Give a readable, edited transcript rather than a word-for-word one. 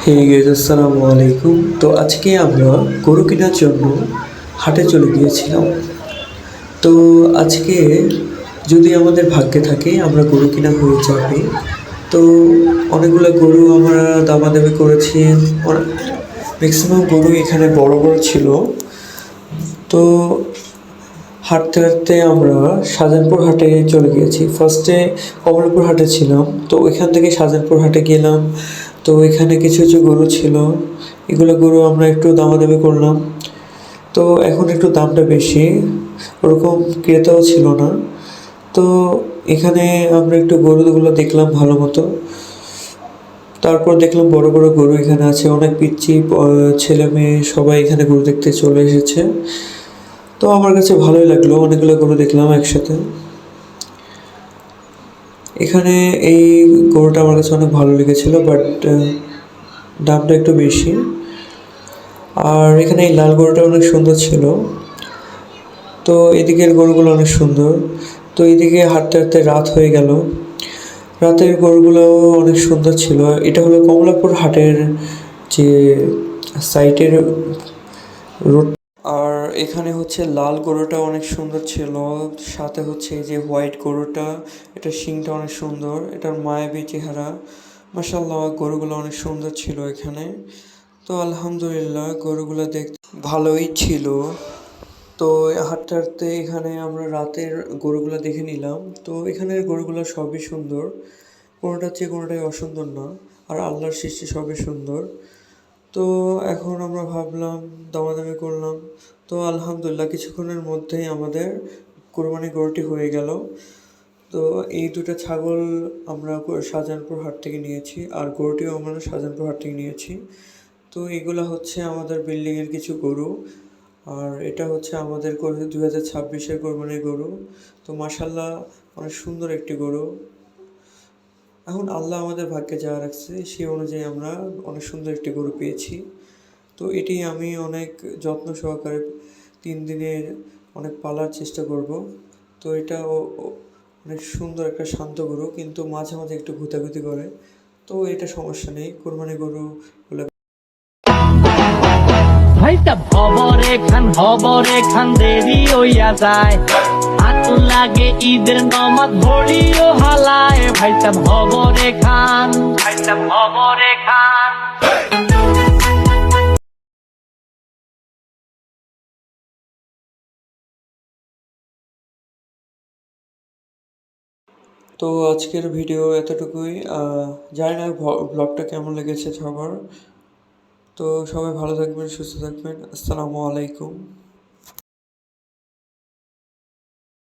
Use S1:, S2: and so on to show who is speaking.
S1: Hey guys, আসসালামু আলাইকুম। তো আজকে আমরা গরু কেনার জন্য হাটে চলে গিয়েছিলাম। তো আজকে যদি আমাদের ভাগ্যে থাকে আমরা গরু কেনা হয়ে যাবে। তো অনেকগুলো গরু আমরা দামাদামি করেছি। ম্যাক্সিমাম গরু এখানে বড় বড় ছিল। তো হাঁটতে হাঁটতে আমরা শাহজাহানপুর হাটে চলে গিয়েছি। ফার্স্টে কমলাপুর হাটে ছিলাম, তো ওইখান থেকে শাহজাহানপুর হাটে গেলাম। তো এখানে কিছু কিছু গরু ছিল, এগুলো গরু আমরা একটু দামাদামি করলাম। তো এখন একটু দামটা বেশি, ওরকম ক্রেতাও ছিল না। তো এখানে আমরা একটু গরুগুলো দেখলাম ভালো মতো। তারপর দেখলাম বড় বড় গরু এখানে আছে, অনেক পিচ্চি ছেলে মেয়ে সবাই এখানে গরু দেখতে চলে এসেছে। তো আমার কাছে ভালোই লাগলো, অনেকগুলো গরু দেখলাম একসাথে। এখানে এই গরুটা আমার কাছে অনেক ভালো লেগেছিল, বাট দামটা একটু বেশি। আর এখানে এই লাল গরুটা অনেক সুন্দর ছিল। তো এদিকের গরুগুলো অনেক সুন্দর। তো এদিকে হাঁটতে হাঁটতে রাত হয়ে গেল। রাতের গরুগুলো অনেক সুন্দর ছিল। এটা হলো কমলাপুর হাটের যে সাইটের রোড। আর এখানে হচ্ছে লাল গরুটা অনেক সুন্দর ছিল, সাথে হচ্ছে এই যে হোয়াইট গরুটা, এটা শিংটা অনেক সুন্দর, এটার মায়াবী চেহারা। মাশাআল্লাহ, গরুগুলো অনেক সুন্দর ছিল এখানে। তো আলহামদুলিল্লাহ, গরুগুলো দেখতে ভালোই ছিল। তো হাঁটতে হাঁটতে এখানে আমরা রাতের গরুগুলো দেখে নিলাম। তো এখানের গরুগুলো সবই সুন্দর, কোনোটার চেয়ে কোনোটাই অসুন্দর না। আর আল্লাহর সৃষ্টি সবই সুন্দর। তো এখন আমরা ভাবলাম, দামাদামি করলাম। তো আলহামদুলিল্লাহ, কিছুক্ষণের মধ্যেই আমাদের কোরবানি গরুটি হয়ে গেল। তো এই দুটো ছাগল আমরা শাহজাহানপুর হাট থেকে নিয়েছি, আর গরুটিও আমরা শাহজাহানপুর হাট থেকে নিয়েছি। তো এগুলো হচ্ছে আমাদের বিল্ডিংয়ের কিছু গরু। আর এটা হচ্ছে আমাদের 2026-এর কোরবানির গরু। তো মাশাল্লাহ, অনেক সুন্দর একটি গরু। এখন আল্লাহ আমাদের ভাগ্যে যা রাখছে সেই অনুযায়ী আমরা অনেক সুন্দর একটি গরু পেয়েছি। তো এটি আমি অনেক যত্ন সহকারে 3 দিনের অনেক পালার চেষ্টা করব। তো এটা অনেক সুন্দর একটা শান্ত গরু, কিন্তু মাঝে মাঝে একটু ঘুতাঘুতি করে। তো এটা সমস্যা নেই, কোরবানি গরু বলে।
S2: ভাইটা খবরে খান দেরি হইয়া যায়, হাত লাগে ঈদের নমাজ ভরিও হালায়। ভাইটা খবরে খান।
S1: তো আজকের ভিডিও এতটুকুই। জানি না ব্লগটা কেমন লেগেছে সবার। তো সবাই ভালো থাকবেন, সুস্থ থাকবেন। আসসালামু আলাইকুম।